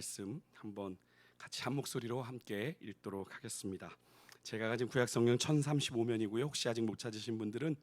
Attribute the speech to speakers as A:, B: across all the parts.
A: 말씀 한번 같이 한 목소리로 함께 읽도록 하겠습니다. 제가 가진 구약 성경 1035면이고요. 혹시 아직 못 찾으신 분들은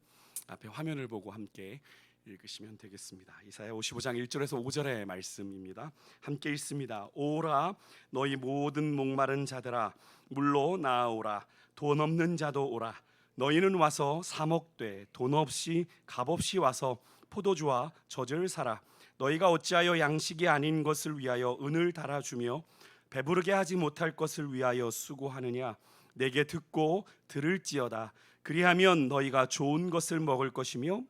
A: 앞에 화면을 보고 함께 읽으시면 되겠습니다. 이사야 55장 1절에서 5절의 말씀입니다. 함께 읽습니다. 오라 너희 모든 목마른 자들아 물로 나아오라. 돈 없는 자도 오라. 너희는 와서 사 먹되 돈 없이 값 없이 와서 포도주와 젖을 사라. 너희가 어찌하여 양식이 아닌 것을 위하여 은을 달아주며 배부르게 하지 못할 것을 위하여 수고하느냐. 내게 듣고 들을지어다. 그리하면 너희가 좋은 것을 먹을 것이며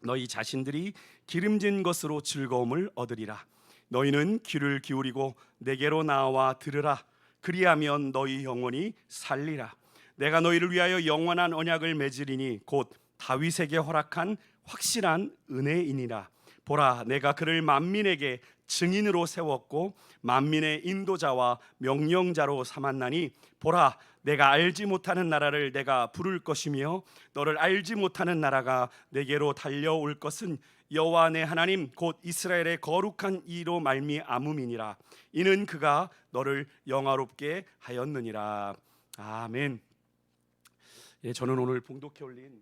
A: 너희 자신들이 기름진 것으로 즐거움을 얻으리라. 너희는 귀를 기울이고 내게로 나와 들으라. 그리하면 너희 영혼이 살리라. 내가 너희를 위하여 영원한 언약을 맺으리니 곧 다윗에게 허락한 확실한 은혜이니라. 보라, 내가 그를 만민에게 증인으로 세웠고 만민의 인도자와 명령자로 삼았나니 보라, 내가 알지 못하는 나라를 내가 부를 것이며 너를 알지 못하는 나라가 내게로 달려올 것은 여호와 내 하나님 곧 이스라엘의 거룩한 이로 말미암음이니라. 이는 그가 너를 영화롭게 하였느니라. 아멘. 저는 오늘 봉독해 올린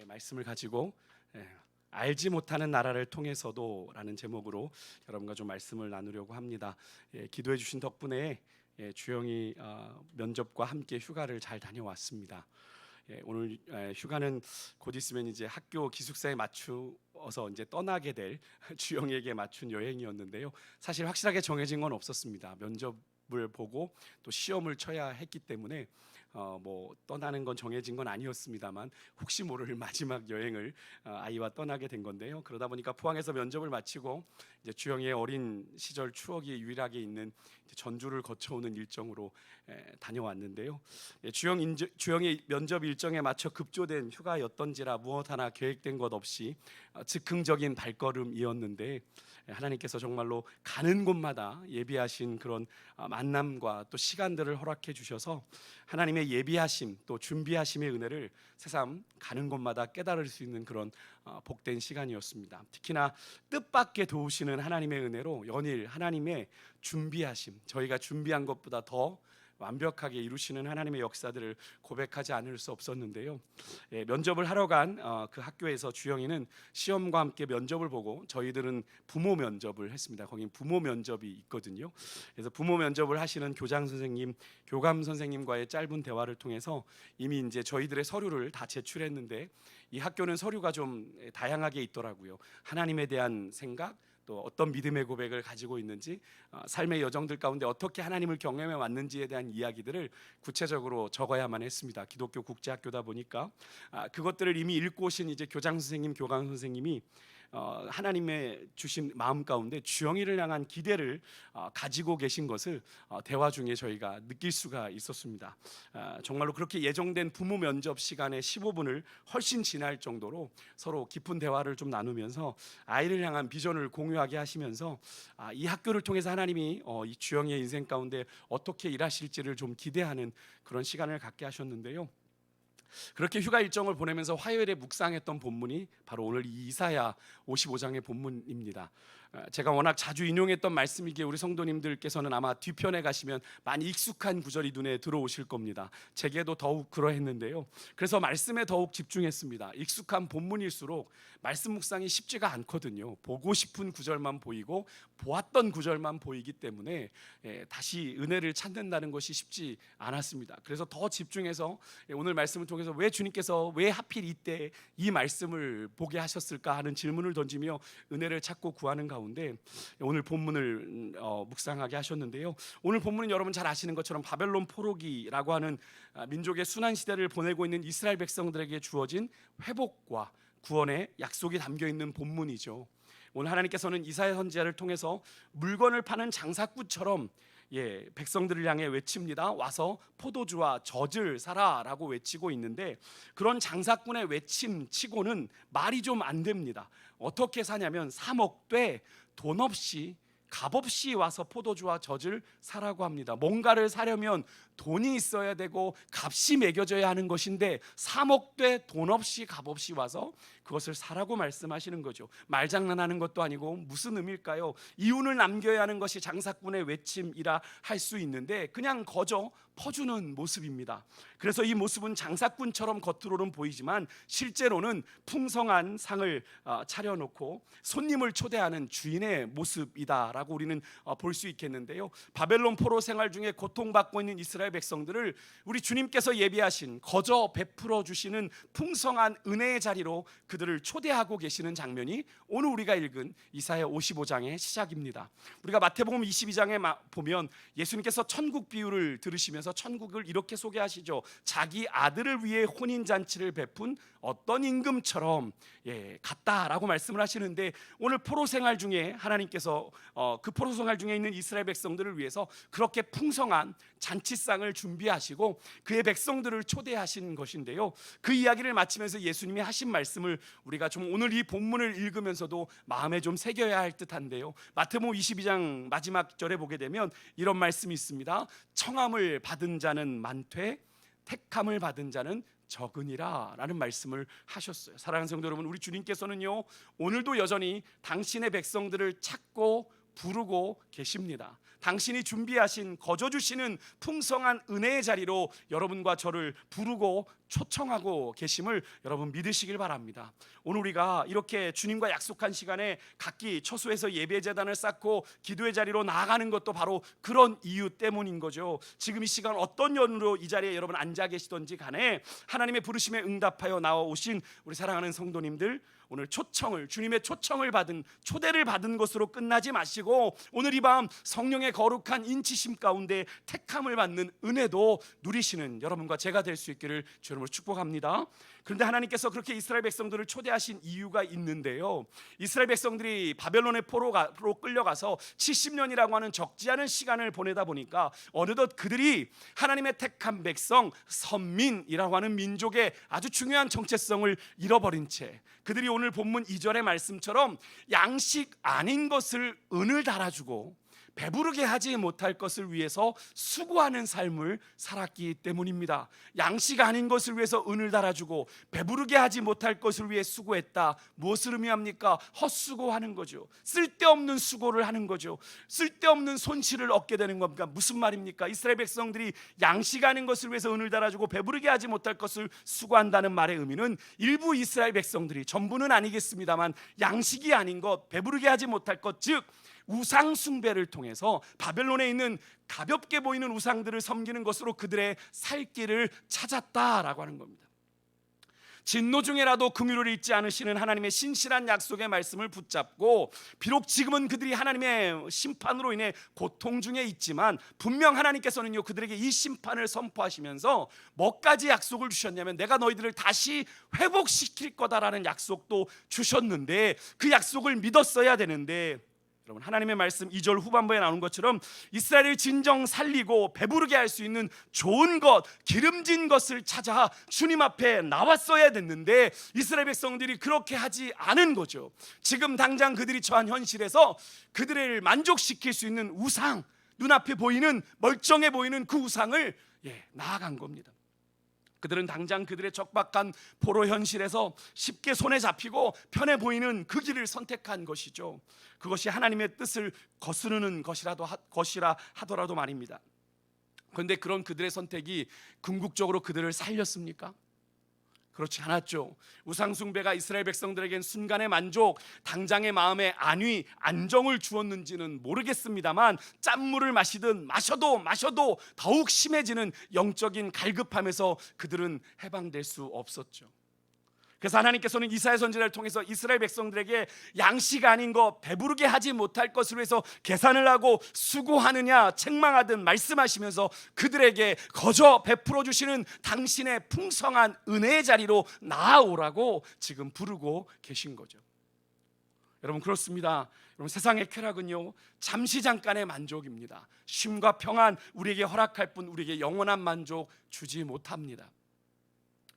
A: 말씀을 가지고 알지 못하는 나라를 통해서도 라는 제목으로 여러분과 좀 말씀을 나누려고 합니다. 기도해 주신 덕분에 주영이 면접과 함께 휴가를 잘 다녀왔습니다. 오늘 휴가는 곧 있으면 이제 학교 기숙사에 맞추어서 이제 떠나게 될 주영이에게 맞춘 여행이었는데요. 사실 확실하게 정해진 건 없었습니다. 면접을 보고 또 시험을 쳐야 했기 때문에 뭐 떠나는 건 정해진 건 아니었습니다만 혹시 모를 마지막 여행을 아이와 떠나게 된 건데요. 그러다 보니까 포항에서 면접을 마치고 이제 주영이의 어린 시절 추억이 유일하게 있는 전주를 거쳐오는 일정으로 다녀왔는데요. 주영이 면접 일정에 맞춰 급조된 휴가였던지라 무엇 하나 계획된 것 없이 즉흥적인 발걸음이었는데 하나님께서 정말로 가는 곳마다 예비하신 그런 만남과 또 시간들을 허락해 주셔서 하나님의 예비하심 또 준비하심의 은혜를 새삼 가는 곳마다 깨달을 수 있는 그런 복된 시간이었습니다. 특히나 뜻밖의 도우시는 하나님의 은혜로 연일 하나님의 준비하심, 저희가 준비한 것보다 더 완벽하게 이루시는 하나님의 역사들을 고백하지 않을 수 없었는데요. 면접을 하러 간 그 학교에서 주영이는 시험과 함께 면접을 보고 저희들은 부모 면접을 했습니다. 거긴 부모 면접이 있거든요. 그래서 부모 면접을 하시는 교장 선생님, 교감 선생님과의 짧은 대화를 통해서 이미 이제 저희들의 서류를 다 제출했는데 이 학교는 서류가 좀 다양하게 있더라고요. 하나님에 대한 생각, 또 어떤 믿음의 고백을 가지고 있는지, 삶의 여정들 가운데 어떻게 하나님을 경험해 왔는지에 대한 이야기들을 구체적으로 적어야만 했습니다. 기독교 국제학교다 보니까 그것들을 이미 읽고 오신 이제 교장 선생님, 교감 선생님이 하나님의 주신 마음 가운데 주영이를 향한 기대를 가지고 계신 것을 대화 중에 저희가 느낄 수가 있었습니다. 정말로 그렇게 예정된 부모 면접 시간의 15분을 훨씬 지날 정도로 서로 깊은 대화를 좀 나누면서 아이를 향한 비전을 공유하게 하시면서 이 학교를 통해서 하나님이 이 주영이의 인생 가운데 어떻게 일하실지를 좀 기대하는 그런 시간을 갖게 하셨는데요. 그렇게 휴가 일정을 보내면서 화요일에 묵상했던 본문이 바로 오늘 이 이사야 55장의 본문입니다. 제가 워낙 자주 인용했던 말씀이기에 우리 성도님들께서는 아마 뒤편에 가시면 많이 익숙한 구절이 눈에 들어오실 겁니다. 제게도 더욱 그러했는데요. 그래서 말씀에 더욱 집중했습니다. 익숙한 본문일수록 말씀 묵상이 쉽지가 않거든요. 보고 싶은 구절만 보이고 보았던 구절만 보이기 때문에 다시 은혜를 찾는다는 것이 쉽지 않았습니다. 그래서 더 집중해서 오늘 말씀을 통해서 왜 주님께서 왜 하필 이때 이 말씀을 보게 하셨을까 하는 질문을 던지며 은혜를 찾고 구하는 가운데 오늘 본문을 묵상하게 하셨는데요. 오늘 본문은 여러분 잘 아시는 것처럼 바벨론 포로기라고 하는 민족의 순환 시대를 보내고 있는 이스라엘 백성들에게 주어진 회복과 구원의 약속이 담겨 있는 본문이죠. 오늘 하나님께서는 이사야 선지자를 통해서 물건을 파는 장사꾼처럼 백성들을 향해 외칩니다. 와서 포도주와 젖을 사라라고 외치고 있는데 그런 장사꾼의 외침치고는 말이 좀 안 됩니다. 어떻게 사냐면 사 먹되 돈 없이 값없이 와서 포도주와 젖을 사라고 합니다. 뭔가를 사려면 돈이 있어야 되고 값이 매겨져야 하는 것인데 사먹되 돈 없이 값없이 와서 그것을 사라고 말씀하시는 거죠. 말장난하는 것도 아니고 무슨 의미일까요? 이윤을 남겨야 하는 것이 장사꾼의 외침이라 할 수 있는데 그냥 거저 퍼주는 모습입니다. 그래서 이 모습은 장사꾼처럼 겉으로는 보이지만 실제로는 풍성한 상을 차려놓고 손님을 초대하는 주인의 모습이다라고 우리는 볼 수 있겠는데요. 바벨론 포로 생활 중에 고통받고 있는 이스라엘 백성들을 우리 주님께서 예비하신 거저 베풀어 주시는 풍성한 은혜의 자리로 그들을 초대하고 계시는 장면이 오늘 우리가 읽은 이사야 55장의 시작입니다. 우리가 마태복음 22장에 보면 예수님께서 천국 비유를 들으시면서 천국을 이렇게 소개하시죠. 자기 아들을 위해 혼인잔치를 베푼 어떤 임금처럼 같다라고 말씀을 하시는데 오늘 포로 생활 중에 하나님께서 그 포로 생활 중에 있는 이스라엘 백성들을 위해서 그렇게 풍성한 잔치상을 준비하시고 그의 백성들을 초대하신 것인데요. 그 이야기를 마치면서 예수님이 하신 말씀을 우리가 좀 오늘 이 본문을 읽으면서도 마음에 좀 새겨야 할 듯한데요. 마태복음 22장 마지막 절에 보게 되면 이런 말씀이 있습니다. 청함을 받은 자는 많되 택함을 받은 자는 적으니라 라는 말씀을 하셨어요. 사랑하는 성도 여러분, 우리 주님께서는요 오늘도 여전히 당신의 백성들을 찾고 부르고 계십니다. 당신이 준비하신 거저 주시는 풍성한 은혜의 자리로 여러분과 저를 부르고 초청하고 계심을 여러분 믿으시길 바랍니다. 오늘 우리가 이렇게 주님과 약속한 시간에 각기 처소에서 예배 제단을 쌓고 기도의 자리로 나아가는 것도 바로 그런 이유 때문인 거죠. 지금 이 시간 어떤 연으로 이 자리에 여러분 앉아 계시던지 간에 하나님의 부르심에 응답하여 나와오신 우리 사랑하는 성도님들, 오늘 초청을, 주님의 초청을 받은, 초대를 받은 것으로 끝나지 마시고 오늘 이 밤 성령의 거룩한 인치심 가운데 택함을 받는 은혜도 누리시는 여러분과 제가 될 수 있기를 주 여러분을 축복합니다. 그런데 하나님께서 그렇게 이스라엘 백성들을 초대하신 이유가 있는데요, 이스라엘 백성들이 바벨론의 포로 끌려가서 70년이라고 하는 적지 않은 시간을 보내다 보니까 어느덧 그들이 하나님의 택한 백성, 선민이라고 하는 민족의 아주 중요한 정체성을 잃어버린 채 그들이 오늘 본문 2절의 말씀처럼 양식 아닌 것을 은을 달아주고 배부르게 하지 못할 것을 위해서 수고하는 삶을 살았기 때문입니다. 양식 아닌 것을 위해서 은을 달아주고 배부르게 하지 못할 것을 위해 수고했다. 무엇을 의미합니까? 헛수고하는 거죠. 쓸데없는 수고를 하는 거죠. 쓸데없는 손실을 얻게 되는 겁니까? 무슨 말입니까? 이스라엘 백성들이 양식 아닌 것을 위해서 은을 달아주고 배부르게 하지 못할 것을 수고한다는 말의 의미는 일부 이스라엘 백성들이, 전부는 아니겠습니다만, 양식이 아닌 것, 배부르게 하지 못할 것, 즉 우상 숭배를 통해서 바벨론에 있는 가볍게 보이는 우상들을 섬기는 것으로 그들의 살 길을 찾았다라고 하는 겁니다. 진노 중에라도 긍휼을 잊지 않으시는 하나님의 신실한 약속의 말씀을 붙잡고, 비록 지금은 그들이 하나님의 심판으로 인해 고통 중에 있지만 분명 하나님께서는요 그들에게 이 심판을 선포하시면서 뭐까지 약속을 주셨냐면 내가 너희들을 다시 회복시킬 거다라는 약속도 주셨는데, 그 약속을 믿었어야 되는데, 여러분 하나님의 말씀 2절 후반부에 나오는 것처럼 이스라엘을 진정 살리고 배부르게 할 수 있는 좋은 것, 기름진 것을 찾아 주님 앞에 나왔어야 됐는데 이스라엘 백성들이 그렇게 하지 않은 거죠. 지금 당장 그들이 처한 현실에서 그들을 만족시킬 수 있는 우상, 눈앞에 보이는 멀쩡해 보이는 그 우상을 나아간 겁니다. 그들은 당장 그들의 적박한 포로 현실에서 쉽게 손에 잡히고 편해 보이는 그 길을 선택한 것이죠. 그것이 하나님의 뜻을 거스르는 것이라 하더라도 말입니다. 그런데 그런 그들의 선택이 궁극적으로 그들을 살렸습니까? 그렇지 않았죠. 우상숭배가 이스라엘 백성들에겐 순간의 만족, 당장의 마음의 안위, 안정을 주었는지는 모르겠습니다만 짠물을 마시든 마셔도 더욱 심해지는 영적인 갈급함에서 그들은 해방될 수 없었죠. 그래서 하나님께서는 이사야 선지자를 통해서 이스라엘 백성들에게 양식 아닌 것, 배부르게 하지 못할 것을 위해서 계산을 하고 수고하느냐 책망하듯 말씀하시면서 그들에게 거저 베풀어 주시는 당신의 풍성한 은혜의 자리로 나아오라고 지금 부르고 계신 거죠. 여러분 그렇습니다. 여러분 세상의 쾌락은요 잠시 잠깐의 만족입니다. 쉼과 평안 우리에게 허락할 뿐 우리에게 영원한 만족 주지 못합니다.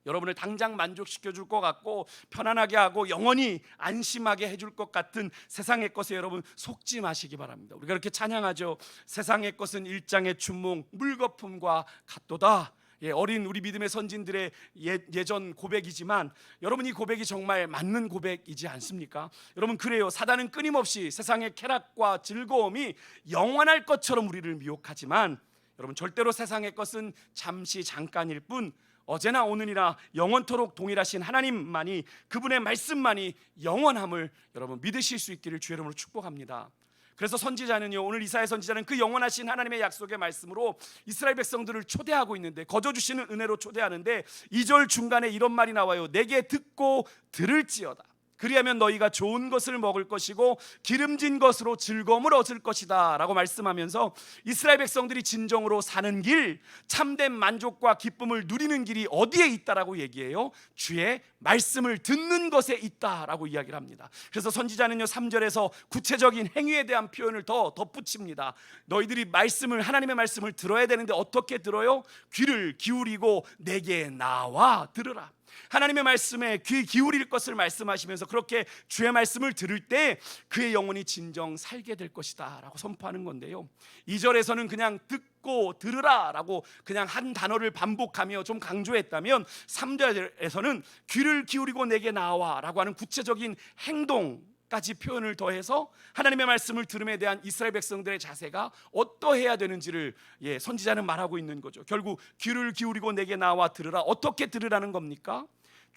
A: 여러분을 당장 만족시켜 줄 것 같고 편안하게 하고 영원히 안심하게 해줄 것 같은 세상의 것에 여러분 속지 마시기 바랍니다. 우리가 이렇게 찬양하죠. 세상의 것은 일장의 춘몽 물거품과 같도다. 어린 우리 믿음의 선진들의 예전 고백이지만 여러분, 이 고백이 정말 맞는 고백이지 않습니까? 여러분, 그래요. 사단은 끊임없이 세상의 쾌락과 즐거움이 영원할 것처럼 우리를 미혹하지만 여러분, 절대로 세상의 것은 잠시 잠깐일 뿐 어제나 오늘이나 영원토록 동일하신 하나님만이, 그분의 말씀만이 영원함을 여러분 믿으실 수 있기를 주의 이름으로 축복합니다. 그래서 선지자는요, 오늘 이사야 선지자는 그 영원하신 하나님의 약속의 말씀으로 이스라엘 백성들을 초대하고 있는데, 거저 주시는 은혜로 초대하는데 2절 중간에 이런 말이 나와요. 내게 듣고 들을지어다. 그리하면 너희가 좋은 것을 먹을 것이고 기름진 것으로 즐거움을 얻을 것이다 라고 말씀하면서 이스라엘 백성들이 진정으로 사는 길, 참된 만족과 기쁨을 누리는 길이 어디에 있다라고 얘기해요? 주의 말씀을 듣는 것에 있다라고 이야기를 합니다. 그래서 선지자는요 3절에서 구체적인 행위에 대한 표현을 더 덧붙입니다. 너희들이 말씀을, 하나님의 말씀을 들어야 되는데 어떻게 들어요? 귀를 기울이고 내게 나와 들으라. 하나님의 말씀에 귀 기울일 것을 말씀하시면서 그렇게 주의 말씀을 들을 때 그의 영혼이 진정 살게 될 것이다 라고 선포하는 건데요, 2절에서는 그냥 듣고 들으라 라고 그냥 한 단어를 반복하며 좀 강조했다면 3절에서는 귀를 기울이고 내게 나와 라고 하는 구체적인 행동까지 표현을 더해서 하나님의 말씀을 들음에 대한 이스라엘 백성들의 자세가 어떠해야 되는지를 선지자는 말하고 있는 거죠. 결국 귀를 기울이고 내게 나와 들으라. 어떻게 들으라는 겁니까?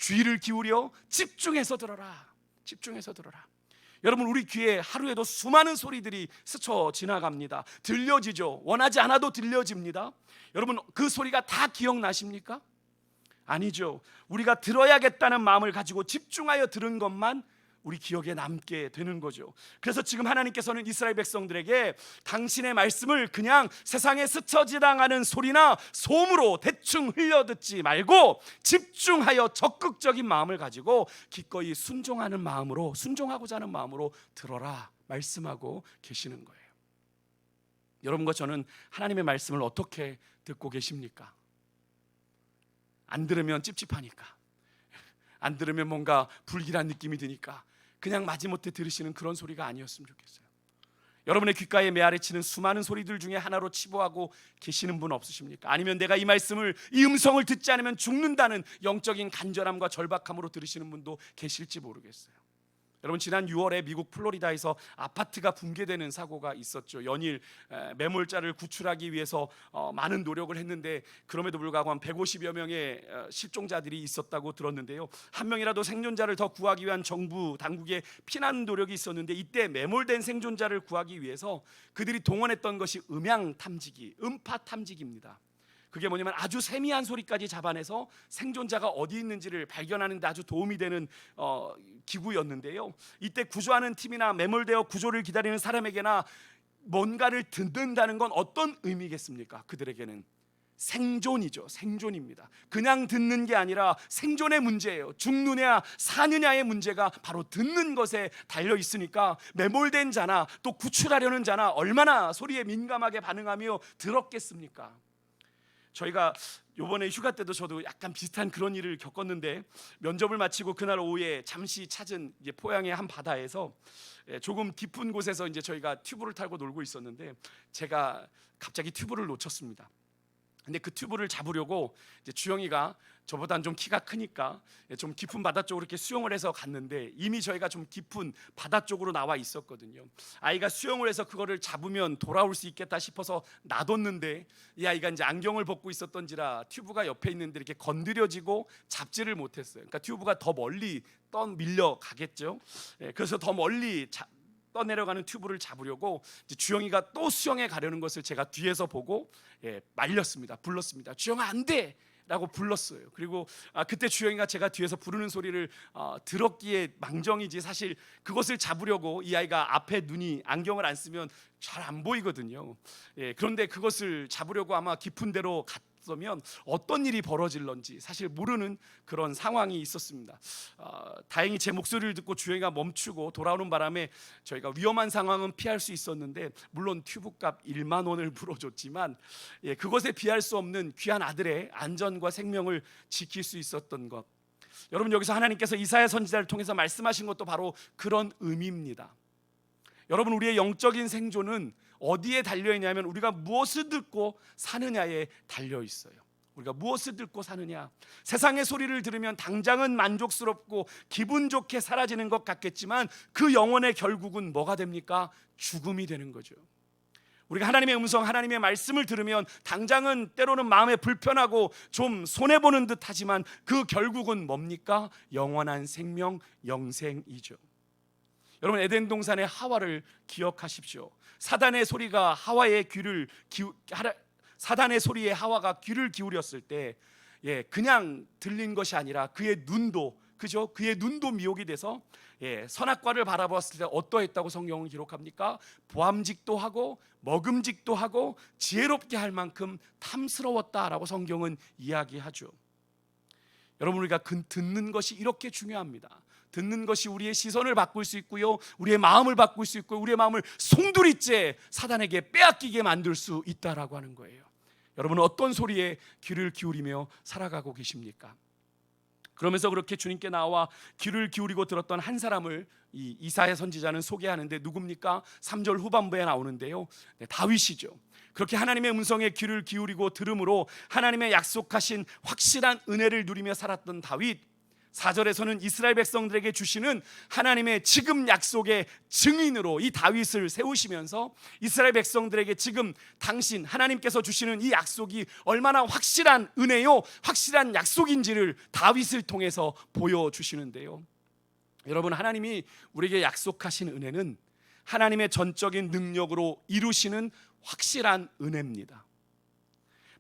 A: 귀를 기울여 집중해서 들어라. 집중해서 들어라. 여러분, 우리 귀에 하루에도 수많은 소리들이 스쳐 지나갑니다. 들려지죠. 원하지 않아도 들려집니다. 여러분, 그 소리가 다 기억나십니까? 아니죠. 우리가 들어야겠다는 마음을 가지고 집중하여 들은 것만 우리 기억에 남게 되는 거죠. 그래서 지금 하나님께서는 이스라엘 백성들에게 당신의 말씀을 그냥 세상에 스쳐 지나가는 소리나 소음으로 대충 흘려듣지 말고 집중하여 적극적인 마음을 가지고 기꺼이 순종하는 마음으로, 순종하고자 하는 마음으로 들어라 말씀하고 계시는 거예요. 여러분과 저는 하나님의 말씀을 어떻게 듣고 계십니까? 안 들으면 찝찝하니까, 안 들으면 뭔가 불길한 느낌이 드니까 그냥 마지못해 들으시는 그런 소리가 아니었으면 좋겠어요. 여러분의 귓가에 메아리치는 수많은 소리들 중에 하나로 치부하고 계시는 분 없으십니까? 아니면 내가 이 말씀을, 이 음성을 듣지 않으면 죽는다는 영적인 간절함과 절박함으로 들으시는 분도 계실지 모르겠어요. 여러분, 지난 6월에 미국 플로리다에서 아파트가 붕괴되는 사고가 있었죠. 연일 매몰자를 구출하기 위해서 많은 노력을 했는데 그럼에도 불구하고 한 150여 명의 실종자들이 있었다고 들었는데요, 한 명이라도 생존자를 더 구하기 위한 정부 당국의 피난 노력이 있었는데 이때 매몰된 생존자를 구하기 위해서 그들이 동원했던 것이 음향 탐지기, 음파 탐지기입니다. 그게 뭐냐면 아주 세미한 소리까지 잡아내서 생존자가 어디 있는지를 발견하는 데 아주 도움이 되는 기구였는데요, 이때 구조하는 팀이나 매몰되어 구조를 기다리는 사람에게나 뭔가를 듣는다는 건 어떤 의미겠습니까? 그들에게는 생존이죠. 생존입니다. 그냥 듣는 게 아니라 생존의 문제예요. 죽느냐 사느냐의 문제가 바로 듣는 것에 달려 있으니까 매몰된 자나 또 구출하려는 자나 얼마나 소리에 민감하게 반응하며 들었겠습니까? 저희가 이번에 휴가 때도 저도 약간 비슷한 그런 일을 겪었는데, 면접을 마치고 그날 오후에 잠시 찾은 포항의 한 바다에서 조금 깊은 곳에서 저희가 튜브를 타고 놀고 있었는데 제가 갑자기 튜브를 놓쳤습니다. 근데 그 튜브를 잡으려고 주영이가 저보다는 좀 키가 크니까 좀 깊은 바다 쪽으로 이렇게 수영을 해서 갔는데 이미 저희가 좀 깊은 바다 쪽으로 나와 있었거든요. 아이가 수영을 해서 그거를 잡으면 돌아올 수 있겠다 싶어서 놔뒀는데 이 아이가 안경을 벗고 있었던지라 튜브가 옆에 있는데 이렇게 건드려지고 잡지를 못했어요. 그러니까 튜브가 더 멀리 밀려 가겠죠. 그래서 더 멀리 떠내려가는 튜브를 잡으려고 주영이가 또 수영에 가려는 것을 제가 뒤에서 보고 말렸습니다. 불렀습니다. 주영아, 안 돼! 라고 불렀어요. 그리고 그때 주영이가 제가 뒤에서 부르는 소리를 들었기에 망정이지 사실 그것을 잡으려고, 이 아이가 앞에 눈이 안경을 안 쓰면 잘 안 보이거든요. 그런데 그것을 잡으려고 아마 깊은 데로 없었으면 어떤 일이 벌어질런지 사실 모르는 그런 상황이 있었습니다. 다행히 제 목소리를 듣고 주행이가 멈추고 돌아오는 바람에 저희가 위험한 상황은 피할 수 있었는데, 물론 튜브값 1만 원을 물어줬지만 그것에 비할 수 없는 귀한 아들의 안전과 생명을 지킬 수 있었던 것, 여러분 여기서 하나님께서 이사야 선지자를 통해서 말씀하신 것도 바로 그런 의미입니다. 여러분, 우리의 영적인 생존은 어디에 달려있냐면 우리가 무엇을 듣고 사느냐에 달려있어요. 우리가 무엇을 듣고 사느냐. 세상의 소리를 들으면 당장은 만족스럽고 기분 좋게 사라지는 것 같겠지만 그 영혼의 결국은 뭐가 됩니까? 죽음이 되는 거죠. 우리가 하나님의 음성, 하나님의 말씀을 들으면 당장은 때로는 마음에 불편하고 좀 손해보는 듯 하지만 그 결국은 뭡니까? 영원한 생명, 영생이죠. 여러분, 에덴 동산의 하와를 기억하십시오. 사단의 소리가 사단의 소리에 하와가 귀를 기울였을 때 그냥 들린 것이 아니라 그의 눈도, 그죠? 그의 눈도 미혹이 돼서 선악과를 바라보았을 때 어떠했다고 성경은 기록합니까? 보암직도 하고 먹음직도 하고 지혜롭게 할 만큼 탐스러웠다라고 성경은 이야기하죠. 여러분, 우리가 듣는 것이 이렇게 중요합니다. 듣는 것이 우리의 시선을 바꿀 수 있고요, 우리의 마음을 바꿀 수 있고, 우리의 마음을 송두리째 사단에게 빼앗기게 만들 수 있다라고 하는 거예요. 여러분은 어떤 소리에 귀를 기울이며 살아가고 계십니까? 그러면서 그렇게 주님께 나와 귀를 기울이고 들었던 한 사람을 이 이사야 선지자는 소개하는데 누굽니까? 3절 후반부에 나오는데요, 다윗이죠. 그렇게 하나님의 음성에 귀를 기울이고 들음으로 하나님의 약속하신 확실한 은혜를 누리며 살았던 다윗, 4절에서는 이스라엘 백성들에게 주시는 하나님의 지금 약속의 증인으로 이 다윗을 세우시면서 이스라엘 백성들에게 지금 당신 하나님께서 주시는 이 약속이 얼마나 확실한 은혜요, 확실한 약속인지를 다윗을 통해서 보여주시는데요. 여러분, 하나님이 우리에게 약속하신 은혜는 하나님의 전적인 능력으로 이루시는 확실한 은혜입니다.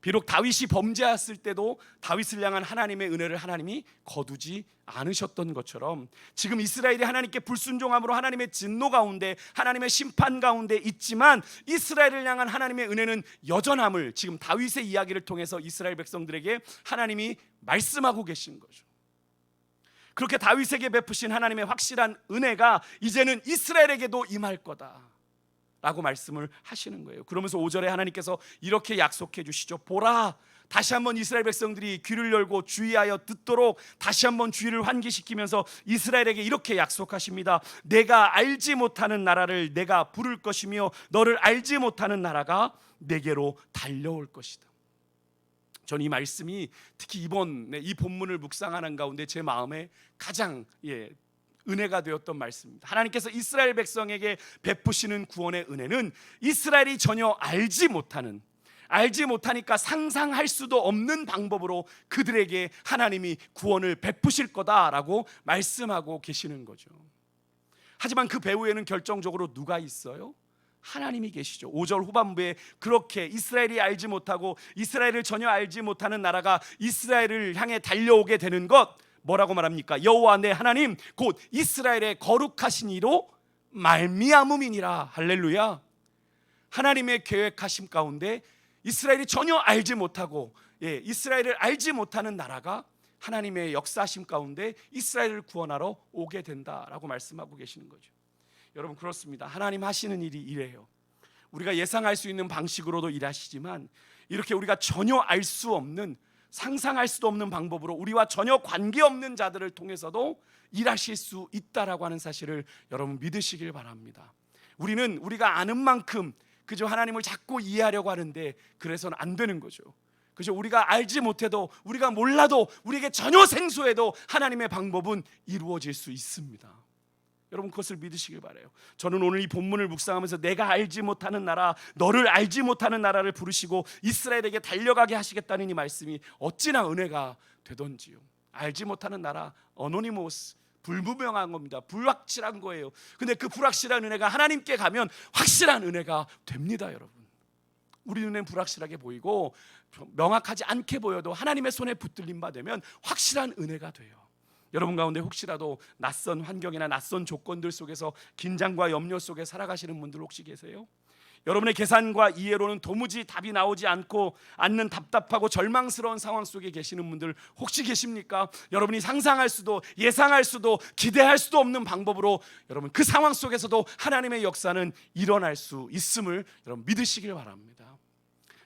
A: 비록 다윗이 범죄했을 때도 다윗을 향한 하나님의 은혜를 하나님이 거두지 않으셨던 것처럼 지금 이스라엘이 하나님께 불순종함으로 하나님의 진노 가운데, 하나님의 심판 가운데 있지만 이스라엘을 향한 하나님의 은혜는 여전함을 지금 다윗의 이야기를 통해서 이스라엘 백성들에게 하나님이 말씀하고 계신 거죠. 그렇게 다윗에게 베푸신 하나님의 확실한 은혜가 이제는 이스라엘에게도 임할 거다 라고 말씀을 하시는 거예요. 그러면서 5절에 하나님께서 이렇게 약속해 주시죠. 보라, 다시 한번 이스라엘 백성들이 귀를 열고 주의하여 듣도록 다시 한번 주의를 환기시키면서 이스라엘에게 이렇게 약속하십니다. 내가 알지 못하는 나라를 내가 부를 것이며 너를 알지 못하는 나라가 내게로 달려올 것이다. 저는 이 말씀이 특히 이번 이 본문을 묵상하는 가운데 제 마음에 가장 은혜가 되었던 말씀입니다. 하나님께서 이스라엘 백성에게 베푸시는 구원의 은혜는 이스라엘이 전혀 알지 못하니까 상상할 수도 없는 방법으로 그들에게 하나님이 구원을 베푸실 거다라고 말씀하고 계시는 거죠. 하지만 그 배후에는 결정적으로 누가 있어요? 하나님이 계시죠. 5절 후반부에 그렇게 이스라엘이 알지 못하고 이스라엘을 전혀 알지 못하는 나라가 이스라엘을 향해 달려오게 되는 것, 뭐라고 말합니까? 여호와 내 하나님 곧 이스라엘의 거룩하신 이로 말미암음이니라. 할렐루야. 하나님의 계획하심 가운데 이스라엘이 전혀 알지 못하고 이스라엘을 알지 못하는 나라가 하나님의 역사하심 가운데 이스라엘을 구원하러 오게 된다라고 말씀하고 계시는 거죠. 여러분, 그렇습니다. 하나님 하시는 일이 이래요. 우리가 예상할 수 있는 방식으로도 일하시지만 이렇게 우리가 전혀 알 수 없는, 상상할 수도 없는 방법으로 우리와 전혀 관계없는 자들을 통해서도 일하실 수 있다라고 하는 사실을 여러분 믿으시길 바랍니다. 우리는 우리가 아는 만큼 그저 하나님을 자꾸 이해하려고 하는데 그래서는 안 되는 거죠. 그저 우리가 알지 못해도, 우리가 몰라도, 우리에게 전혀 생소해도 하나님의 방법은 이루어질 수 있습니다. 여러분, 그것을 믿으시길 바라요. 저는 오늘 이 본문을 묵상하면서 내가 알지 못하는 나라, 너를 알지 못하는 나라를 부르시고 이스라엘에게 달려가게 하시겠다는 이 말씀이 어찌나 은혜가 되던지요. 알지 못하는 나라, 어노니모스, 불분명한 겁니다. 불확실한 거예요. 근데 그 불확실한 은혜가 하나님께 가면 확실한 은혜가 됩니다. 여러분, 우리 눈엔 불확실하게 보이고 명확하지 않게 보여도 하나님의 손에 붙들림 받으면 확실한 은혜가 돼요. 여러분 가운데 혹시라도 낯선 환경이나 낯선 조건들 속에서 긴장과 염려 속에 살아가시는 분들 혹시 계세요? 여러분의 계산과 이해로는 도무지 답이 나오지 않는 답답하고 절망스러운 상황 속에 계시는 분들 혹시 계십니까? 여러분이 상상할 수도 예상할 수도 기대할 수도 없는 방법으로 여러분 그 상황 속에서도 하나님의 역사는 일어날 수 있음을 여러분 믿으시길 바랍니다.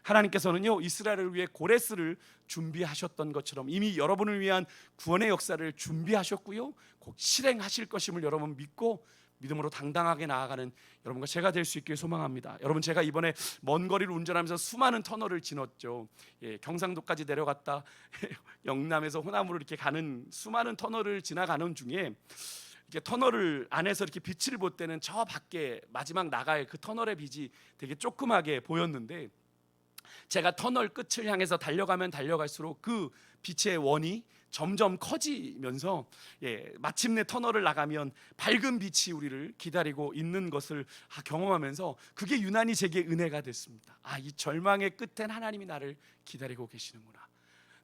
A: 하나님께서는요, 이스라엘을 위해 고레스를 준비하셨던 것처럼 이미 여러분을 위한 구원의 역사를 준비하셨고요, 곧 실행하실 것임을 여러분 믿고 믿음으로 당당하게 나아가는 여러분과 제가 될 수 있길 소망합니다. 여러분, 제가 이번에 먼 거리를 운전하면서 수많은 터널을 지났죠. 경상도까지 내려갔다 영남에서 호남으로 이렇게 가는 수많은 터널을 지나가는 중에 이렇게 터널을 안에서 이렇게 빛을 볼 때는 저 밖에 마지막 나갈 그 터널의 빛이 되게 조그맣게 보였는데, 제가 터널 끝을 향해서 달려가면 달려갈수록 그 빛의 원이 점점 커지면서 마침내 터널을 나가면 밝은 빛이 우리를 기다리고 있는 것을 경험하면서 그게 유난히 제게 은혜가 됐습니다. 이 절망의 끝엔 하나님이 나를 기다리고 계시는구나.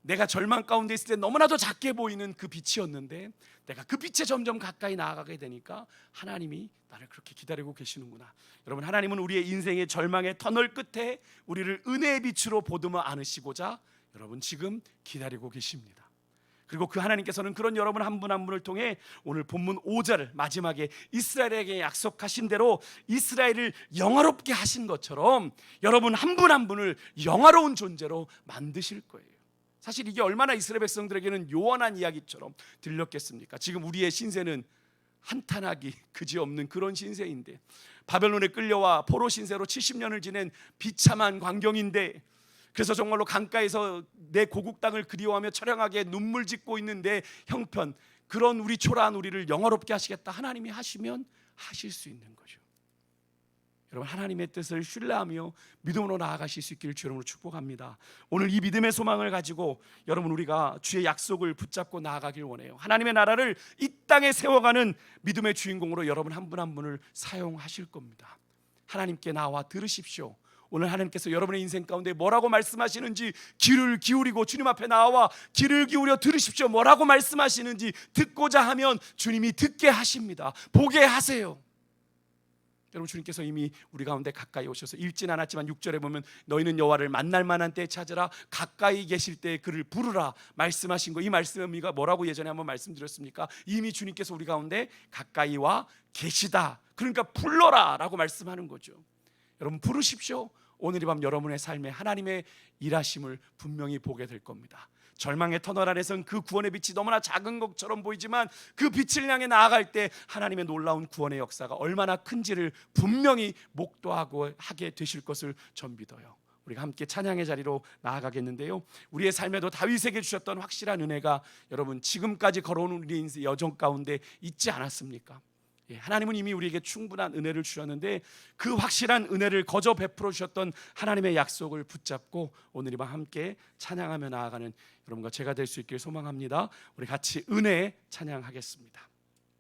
A: 내가 절망 가운데 있을 때 너무나도 작게 보이는 그 빛이었는데 내가 그 빛에 점점 가까이 나아가게 되니까 하나님이 나를 그렇게 기다리고 계시는구나. 여러분, 하나님은 우리의 인생의 절망의 터널 끝에 우리를 은혜의 빛으로 보듬어 안으시고자 여러분 지금 기다리고 계십니다. 그리고 그 하나님께서는 그런 여러분 한 분 한 분을 통해 오늘 본문 5절 마지막에 이스라엘에게 약속하신 대로 이스라엘을 영화롭게 하신 것처럼 여러분 한 분 한 분을 영화로운 존재로 만드실 거예요. 사실 이게 얼마나 이스라엘 백성들에게는 요원한 이야기처럼 들렸겠습니까? 지금 우리의 신세는 한탄하기 그지없는 그런 신세인데, 바벨론에 끌려와 포로 신세로 70년을 지낸 비참한 광경인데, 그래서 정말로 강가에서 내 고국 땅을 그리워하며 처량하게 눈물 짓고 있는데 형편, 그런 우리 초라한 우리를 영화롭게 하시겠다. 하나님이 하시면 하실 수 있는 거죠. 여러분, 하나님의 뜻을 신뢰하며 믿음으로 나아가실 수 있기를 주의 이름으로 축복합니다. 오늘 이 믿음의 소망을 가지고 여러분 우리가 주의 약속을 붙잡고 나아가길 원해요. 하나님의 나라를 이 땅에 세워가는 믿음의 주인공으로 여러분 한 분 한 분을 사용하실 겁니다. 하나님께 나와 들으십시오. 오늘 하나님께서 여러분의 인생 가운데 뭐라고 말씀하시는지 귀를 기울이고 주님 앞에 나와 귀를 기울여 들으십시오. 뭐라고 말씀하시는지 듣고자 하면 주님이 듣게 하십니다. 보게 하세요. 여러분, 주님께서 이미 우리 가운데 가까이 오셔서 읽진 않았지만 6절에 보면 너희는 여호와를 만날 만한 때에 찾으라, 가까이 계실 때에 그를 부르라 말씀하신 거, 이 말씀의 의미가 뭐라고 예전에 한번 말씀드렸습니까? 이미 주님께서 우리 가운데 가까이 와 계시다, 그러니까 불러라 라고 말씀하는 거죠. 여러분, 부르십시오. 오늘 이 밤 여러분의 삶에 하나님의 일하심을 분명히 보게 될 겁니다. 절망의 터널 안에선 그 구원의 빛이 너무나 작은 것처럼 보이지만 그 빛을 향해 나아갈 때 하나님의 놀라운 구원의 역사가 얼마나 큰지를 분명히 목도하고 하게 되실 것을 전 믿어요. 우리가 함께 찬양의 자리로 나아가겠는데요, 우리의 삶에도 다윗에게 주셨던 확실한 은혜가 여러분 지금까지 걸어온 우리 인생 여정 가운데 있지 않았습니까? 하나님은 이미 우리에게 충분한 은혜를 주셨는데 그 확실한 은혜를 거저 베풀어 주셨던 하나님의 약속을 붙잡고 오늘 이 밤 함께 찬양하며 나아가는 여러분과 제가 될 수 있길 소망합니다. 우리 같이 은혜 찬양하겠습니다.